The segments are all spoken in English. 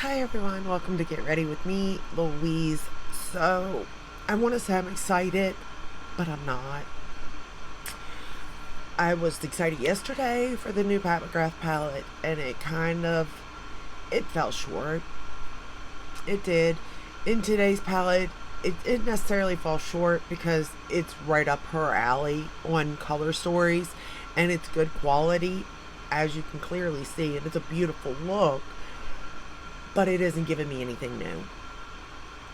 Hi everyone, welcome to Get Ready with me, Louise. So, I want to say I'm excited, but I'm not. I was excited yesterday for the new Mcgrath palette, and it fell short. It did. In today's palette, it necessarily falls short because it's right up her alley on color stories, and it's good quality, as you can clearly see, and it's a beautiful look, but it isn't giving me anything new.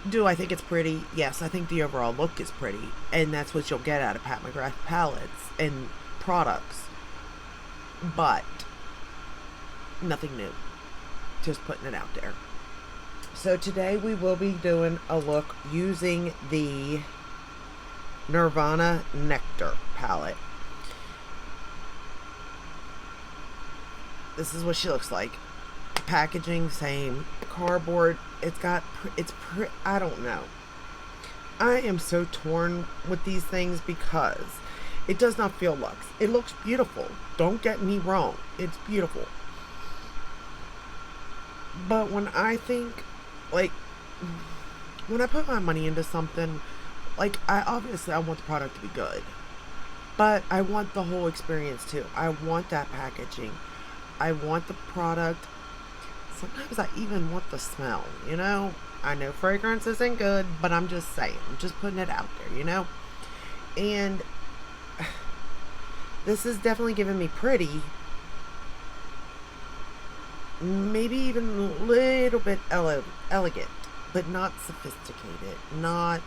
Do I think it's pretty? Yes, I think the overall look is pretty, and that's what you'll get out of Pat McGrath palettes and products. But nothing new. Just putting it out there. So today we will be doing a look using the Nirvana Nectar palette. This is what she looks like. Packaging, same. Cardboard. I don't know. I am so torn with these things because it does not feel luxe. It looks beautiful. Don't get me wrong. It's beautiful. But when I think, like, when I put my money into something, like, I want the product to be good. But I want the whole experience too. I want that packaging. I want the product. Sometimes I even want the smell, you know? I know fragrance isn't good, but I'm just saying. I'm just putting it out there, you know? And this is definitely giving me pretty. Maybe even a little bit elegant, but not sophisticated. Not,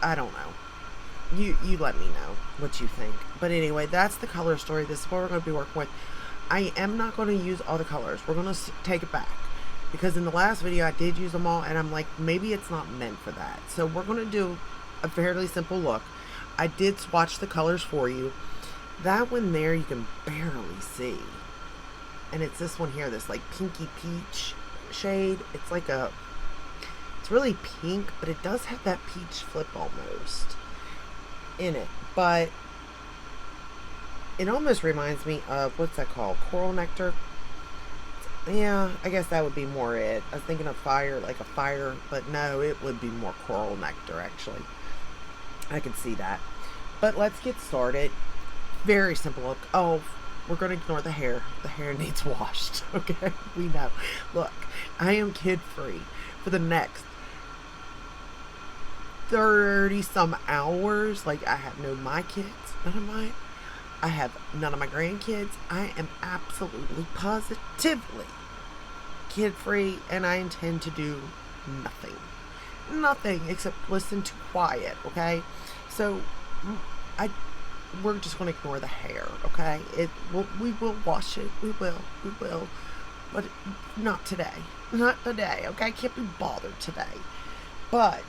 I don't know. You let me know what you think. But anyway, that's the color story. This is what we're going to be working with. I am not going to use all the colors. We're going to take it back. Because in the last video, I did use them all. And I'm like, maybe it's not meant for that. So we're going to do a fairly simple look. I did swatch the colors for you. That one there, you can barely see. And it's this one here, this like pinky peach shade. It's like it's really pink, but it does have that peach flip almost in it, but it almost reminds me of, what's that called, coral nectar. Yeah, I guess that would be more it. I was thinking of fire, like a fire, but no, it would be more coral nectar actually. I could see that. But let's get started. Very simple look. Oh, we're going to ignore the hair. The hair needs washed. Okay, we know. Look, I am kid free for the next 30 some hours. Like, I have my kids, I have none of my grandkids. I am absolutely positively kid free, and I intend to do nothing except listen to quiet. Okay, so we're just going to ignore the hair. Okay, we will wash it. We will, but not today. Okay, I can't be bothered today. But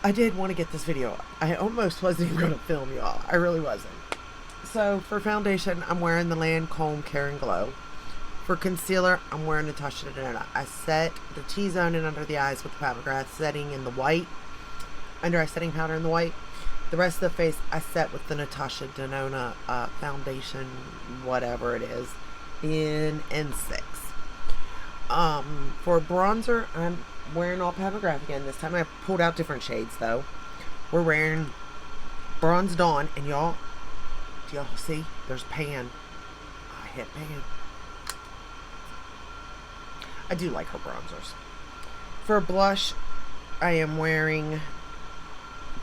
I did want to get this video up. I almost wasn't even going to film y'all. I really wasn't. So for foundation, I'm wearing the Lancome Care and Glow. For concealer, I'm wearing Natasha Denona. I set the T-zone and under the eyes with the Pat McGrath setting in the white. Under eye setting powder in the white. The rest of the face, I set with the Natasha Denona foundation, whatever it is, in N6. For bronzer, I'm wearing all Pat McGrath again. This time I pulled out different shades though. We're wearing Bronze Dawn, and y'all, do y'all see? There's pan. I hit pan. I do like her bronzers. For blush, I am wearing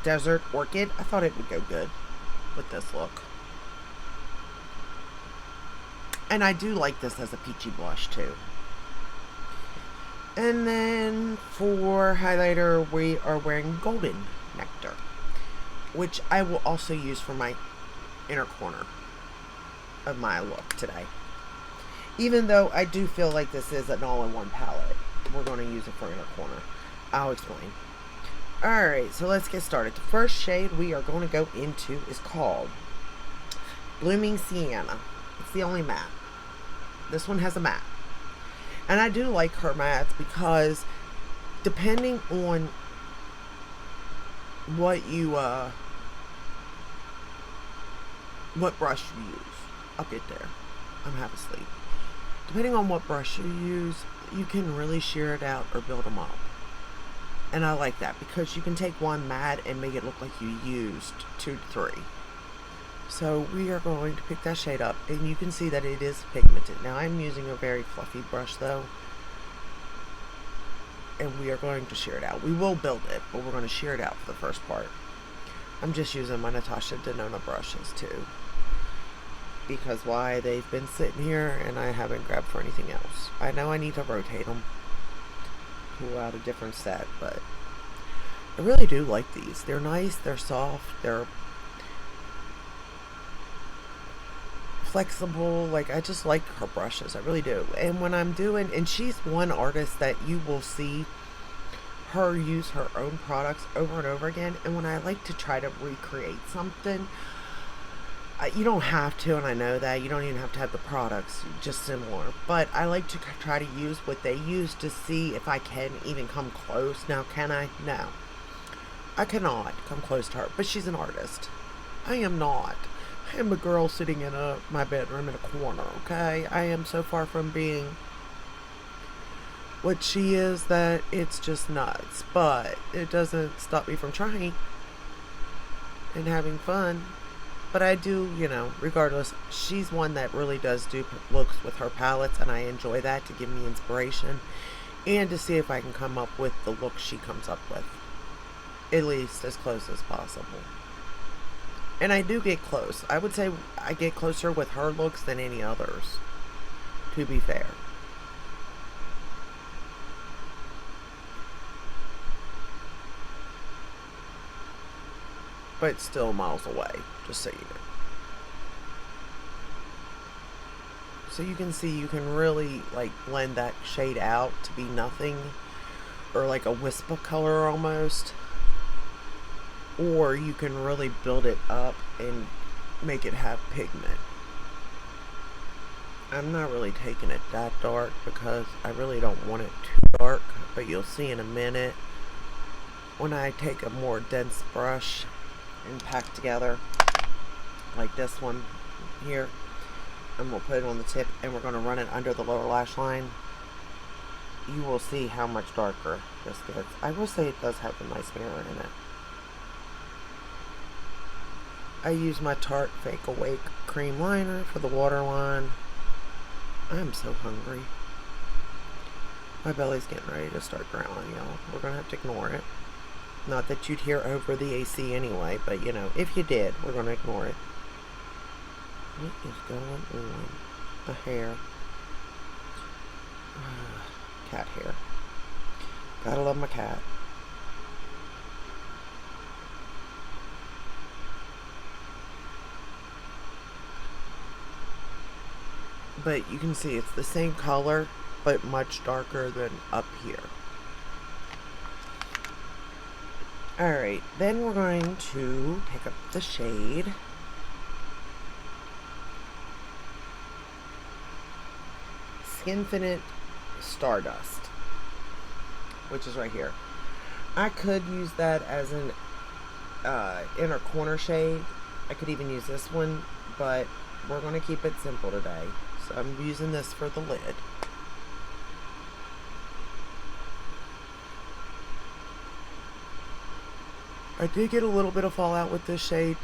Desert Orchid. I thought it would go good with this look. And I do like this as a peachy blush too. And then for highlighter, we are wearing Golden Nectar, which I will also use for my inner corner of my look today. Even though I do feel like this is an all-in-one palette, we're going to use it for inner corner. I'll explain. Alright, so let's get started. The first shade we are going to go into is called Blooming Sienna. It's the only matte. This one has a matte. And I do like her mattes because depending on what brush you use, I'll get there. I'm half asleep. Depending on what brush you use, you can really shear it out or build them up. And I like that because you can take one matte and make it look like you used 2 to 3. So we are going to pick that shade up, and you can see that it is pigmented. Now I'm using a very fluffy brush though, and we are going to shear it out. We will build it, but we're going to shear it out for the first part. I'm just using my Natasha Denona brushes too, because why, they've been sitting here and I haven't grabbed for anything else. I know I need to rotate them, pull out a different set, but I really do like these. They're nice, they're soft, they're flexible. Like, I just like her brushes, I really do. And when I'm doing, and she's one artist that you will see her use her own products over and over again, and when I like to try to recreate something, you don't have to, and I know that you don't even have to have the products just similar, but I like to try to use what they use to see if I can even come close. Now, can I? No, I cannot come close to her, but she's an artist. I am not. I am a girl sitting in my bedroom in a corner, okay? I am so far from being what she is that it's just nuts, but it doesn't stop me from trying and having fun. But I do, you know, regardless, she's one that really does do looks with her palettes, and I enjoy that to give me inspiration and to see if I can come up with the look she comes up with, at least as close as possible. And I do get close. I would say I get closer with her looks than any others, to be fair. But still miles away, just so you know. So you can see, you can really like blend that shade out to be nothing, or like a wisp of color almost, or you can really build it up and make it have pigment. I'm not really taking it that dark because I really don't want it too dark, but you'll see in a minute when I take a more dense brush and pack together like this one here, and we'll put it on the tip and we're going to run it under the lower lash line. You will see how much darker this gets. I will say it does have a nice mirror in it. I use my Tarte Fake Awake cream liner for the waterline. I'm so hungry. My belly's getting ready to start growling, y'all. We're going to have to ignore it. Not that you'd hear over the AC anyway, but you know, if you did, we're going to ignore it. What is going on? The hair. Cat hair. Gotta love my cat. But you can see it's the same color, but much darker than up here. Alright, then we're going to pick up the shade Skinfinite Stardust, which is right here. I could use that as an inner corner shade. I could even use this one, but we're going to keep it simple today. So I'm using this for the lid. I did get a little bit of fallout with this shade.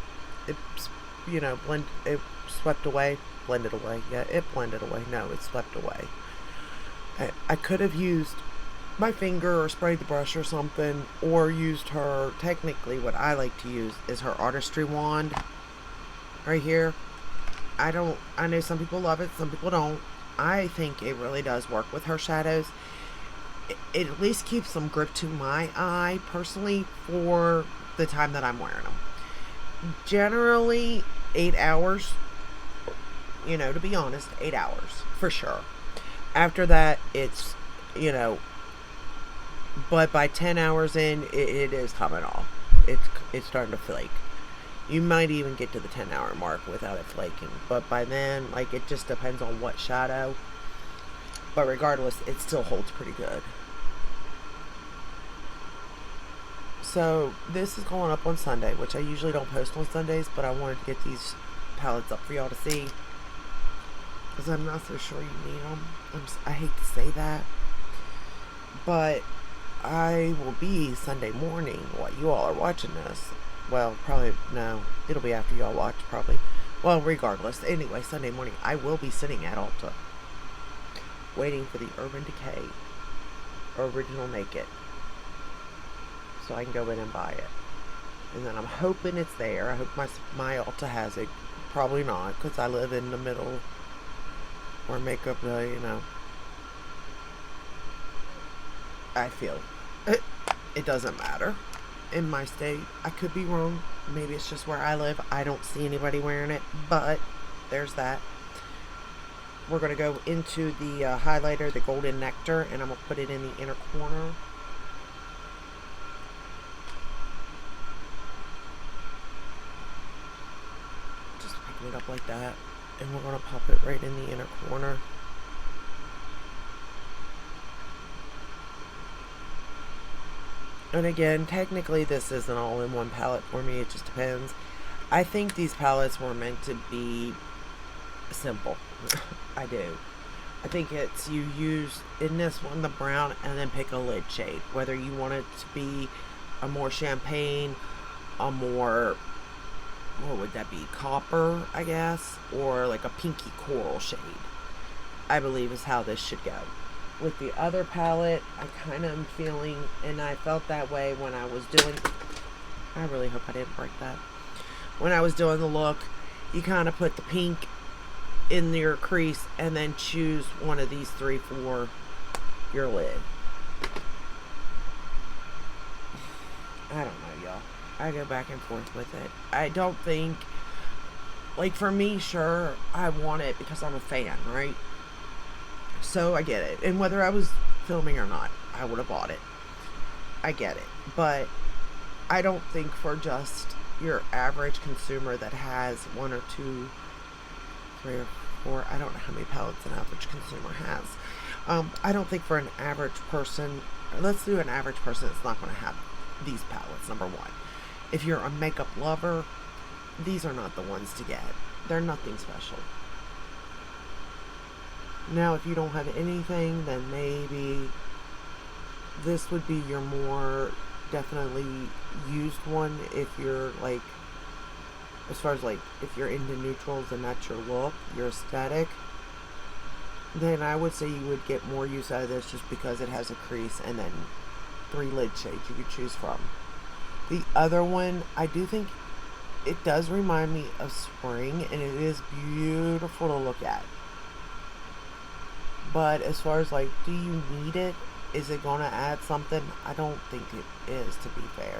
It's, you know, it swept away, blended away. Yeah, it blended away. No, it swept away. I could have used my finger or sprayed the brush or something, or used her, technically what I like to use is her artistry wand right here. I know some people love it, some people don't. I think it really does work with her shadows. It at least keeps some grip to my eye, personally, for the time that I'm wearing them. Generally, 8 hours, you know, to be honest, 8 hours, for sure. After that, it's, you know, but by 10 hours in, it is coming off. It's starting to flake. You might even get to the 10-hour mark without it flaking. But by then, like, it just depends on what shadow. But regardless, it still holds pretty good. So, this is going up on Sunday, which I usually don't post on Sundays, but I wanted to get these palettes up for y'all to see. because I'm not so sure you need them. I hate to say that, but I will be Sunday morning while you all are watching this. Well, probably, no, it'll be after y'all watch, probably. Well, regardless. Anyway, Sunday morning, I will be sitting at Ulta waiting for the Urban Decay Original Naked so I can go in and buy it. And then I'm hoping it's there. I hope my Ulta has it. Probably not, because I live in the middle where makeup, I feel it doesn't matter in my state. I could be wrong. Maybe it's just where I live. I don't see anybody wearing it, but there's that. We're going to go into the highlighter, the Golden Nectar, and I'm going to put it in the inner corner. Just picking it up like that, and we're going to pop it right in the inner corner. And again, technically this isn't all in one palette for me, it just depends. I think these palettes were meant to be simple. I do. I think it's, you use, in this one, the brown, and then pick a lid shade. Whether you want it to be a more champagne, a more, what would that be, copper, I guess, or like a pinky coral shade, I believe is how this should go. With the other palette, I kind of am feeling, and I felt that way when I was doing, I really hope I didn't break that. When I was doing the look, you kind of put the pink in your crease and then choose one of these three for your lid. I don't know, y'all. I go back and forth with it. I don't think, like for me, sure, I want it because I'm a fan, right? So I get it. And whether I was filming or not, I would have bought it. I get it. But I don't think for just your average consumer that has one or two, three or four, I don't know how many palettes an average consumer has. I don't think for an average person, let's do an average person that's not going to have these palettes, number one. If you're a makeup lover, these are not the ones to get. They're nothing special. Now, if you don't have anything, then maybe this would be your more definitely used one if you're like, as far as like, if you're into neutrals and that's your look, your aesthetic, then I would say you would get more use out of this just because it has a crease and then 3 lid shades you could choose from. The other one, I do think it does remind me of spring, and it is beautiful to look at. But as far as like, do you need it? Is it going to add something? I don't think it is, to be fair.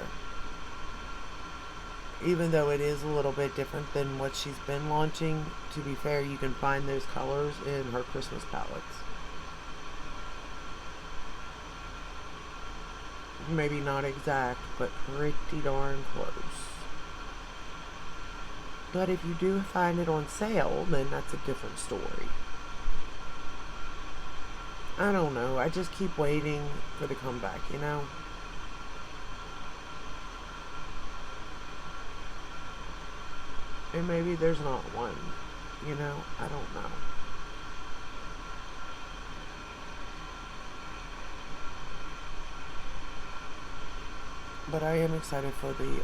Even though it is a little bit different than what she's been launching, to be fair, you can find those colors in her Christmas palettes. Maybe not exact, but pretty darn close. But if you do find it on sale, then that's a different story. I don't know. I just keep waiting for the comeback, you know? And maybe there's not one, you know? I don't know. But I am excited for the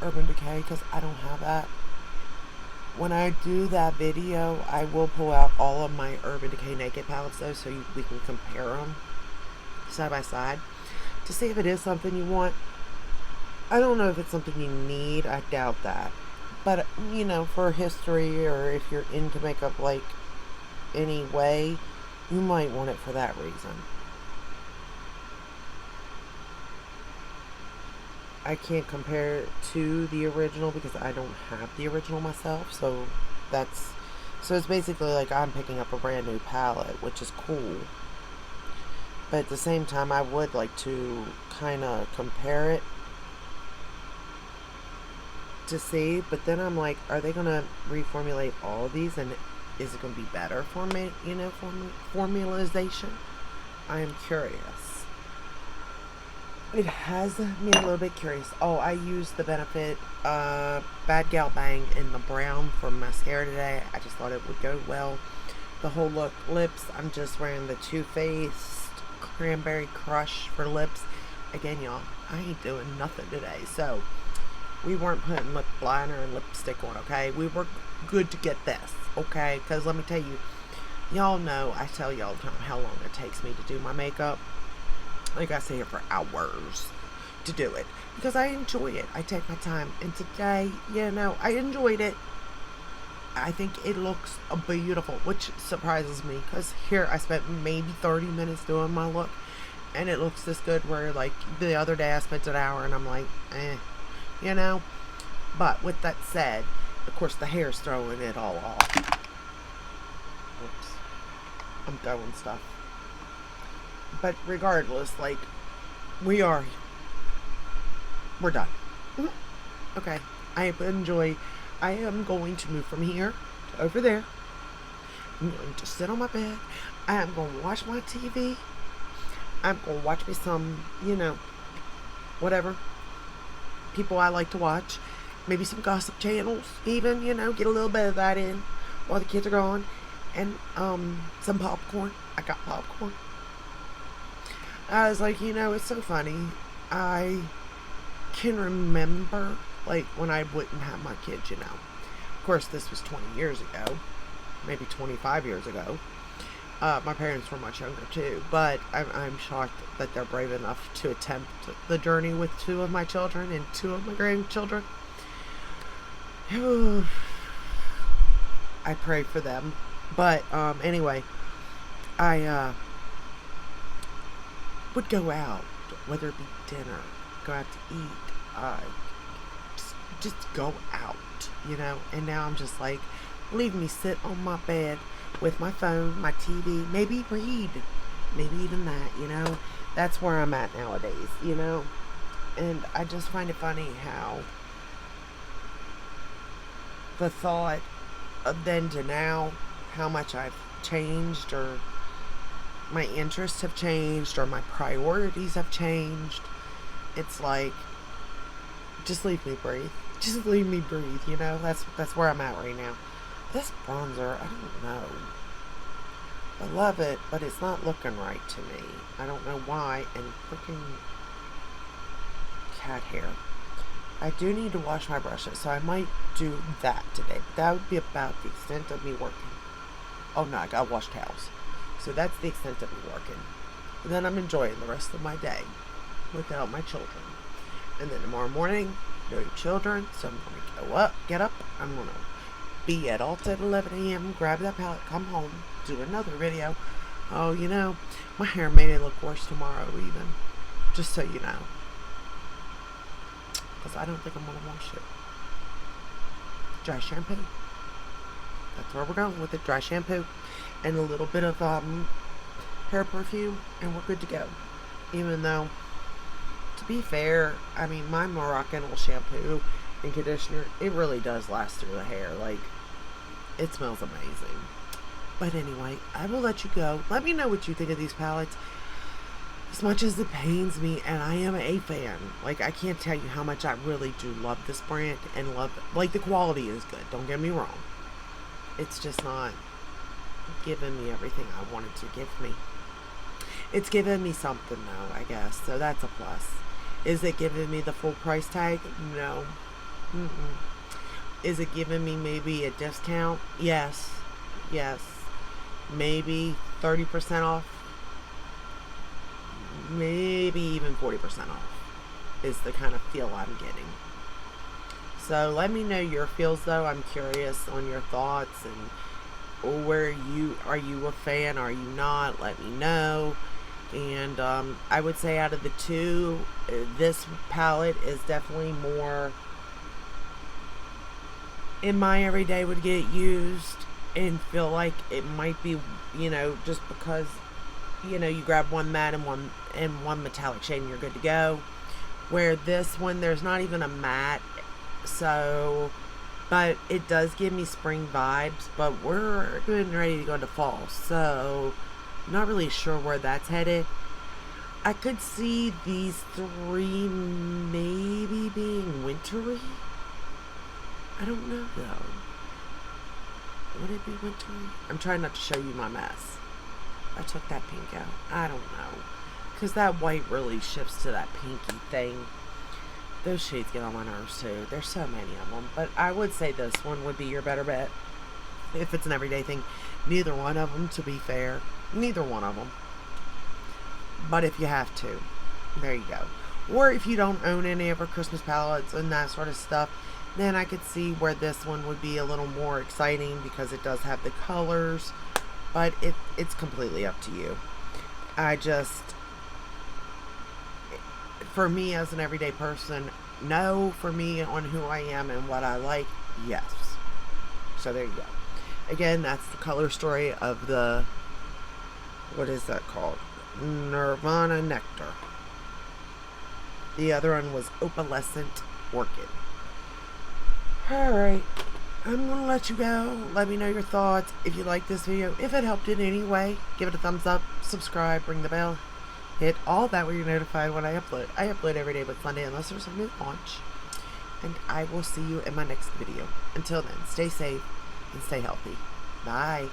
Urban Decay because I don't have that. When I do that video, I will pull out all of my Urban Decay Naked palettes though, so we can compare them side by side to see if it is something you want. I don't know if it's something you need. I doubt that. But, you know, for history, or if you're into makeup like anyway, you might want it for that reason. I can't compare it to the original because I don't have the original myself, so it's basically like I'm picking up a brand new palette, which is cool. But at the same time, I would like to kind of compare it to see, but then I'm like, are they going to reformulate all of these, and is it going to be better for me, you know, formulation? I am curious. It has me a little bit curious. Oh, I used the Benefit Bad Gal Bang in the brown for mascara today. I just thought it would go well the whole look. Lips, I'm just wearing the Too Faced Cranberry Crush for lips. Again, y'all, I ain't doing nothing today, so we weren't putting lip liner and lipstick on, okay? We were good to get this, okay? Because let me tell you, y'all know, I tell y'all all the time how long it takes me to do my makeup. Like, I sit here for hours to do it because I enjoy it. I take my time, and today, I enjoyed it. I think it looks beautiful, which surprises me because here I spent maybe 30 minutes doing my look, and it looks this good, where like the other day I spent an hour and I'm like, But with that said, of course the hair's throwing it all off. Oops. I'm throwing stuff. But regardless, like, we're done. Okay. I am going to move from here to over there. I'm going to sit on my bed. I am going to watch my TV. I'm going to watch me some, whatever people I like to watch. Maybe some gossip channels, even, get a little bit of that in while the kids are gone. And some popcorn. I got popcorn. I was like, it's so funny. I can remember, like, when I wouldn't have my kids, Of course, this was 20 years ago. Maybe 25 years ago. My parents were much younger, too. But I'm shocked that they're brave enough to attempt the journey with 2 of my children and 2 of my grandchildren. I pray for them. But, anyway, I would go out, whether it be dinner, go out to eat, just go out, and now I'm just like, leave me sit on my bed with my phone, my TV, maybe read, maybe even that, that's where I'm at nowadays, and I just find it funny how the thought of then to now, how much I've changed, or my interests have changed, or my priorities have changed. It's like, just leave me breathe. Just leave me breathe, That's where I'm at right now. This bronzer, I don't know. I love it, but it's not looking right to me. I don't know why. And freaking cat hair. I do need to wash my brushes, so I might do that today. But that would be about the extent of me working. Oh no, I gotta wash towels. So that's the extent of me working. And then I'm enjoying the rest of my day without my children. And then tomorrow morning, no children, so I'm going to get up, I'm going to be at Ulta at 11 a.m., grab that palette, come home, do another video. Oh, my hair may look worse tomorrow even, just so you know. Because I don't think I'm going to wash it. Dry shampoo. That's where we're going with it, dry shampoo. And a little bit of hair perfume, and we're good to go. Even though, to be fair, I mean, my Moroccan shampoo and conditioner, it really does last through the hair. Like, it smells amazing. But anyway, I will let you go. Let me know what you think of these palettes. As much as it pains me, and I am a fan, like, I can't tell you how much I really do love this brand, and love it. Like, the quality is good, don't get me wrong. It's just not giving me everything I wanted to give me. It's giving me something though, I guess, so that's a plus. Is it giving me the full price tag? No. Is it giving me maybe a discount? Yes. Maybe 30% off. Maybe even 40% off is the kind of feel I'm getting. So let me know your feels though. I'm curious on your thoughts, and are you a fan? Are you not? Let me know. And I would say out of the 2, this palette is definitely more in my everyday would get used and feel like it might be, just because, you grab one matte and one metallic shade and you're good to go. Where this one, there's not even a matte, so, but it does give me spring vibes, but we're getting ready to go into fall, so I'm not really sure where that's headed. I could see these 3 maybe being wintry. I don't know though. Would it be winter? I'm trying not to show you my mess. I took that pink out. I don't know. Because that white really shifts to that pinky thing. Those shades get on my nerves too. There's so many of them. But I would say this one would be your better bet. If it's an everyday thing. Neither one of them, to be fair. Neither one of them. But if you have to, there you go. Or if you don't own any of her Christmas palettes and that sort of stuff, then I could see where this one would be a little more exciting because it does have the colors. But it's completely up to you. For me as an everyday person, no. For me on who I am and what I like, yes. So there you go. Again, that's the color story of the, what is that called? Nirvana Nectar. The other one was Opalescent Orchid. Alright, I'm going to let you go. Let me know your thoughts. If you like this video, if it helped in any way, give it a thumbs up, subscribe, ring the bell, hit all that where you're notified when I upload. I upload every day but Sunday unless there's a new launch. And I will see you in my next video. Until then, stay safe and stay healthy. Bye.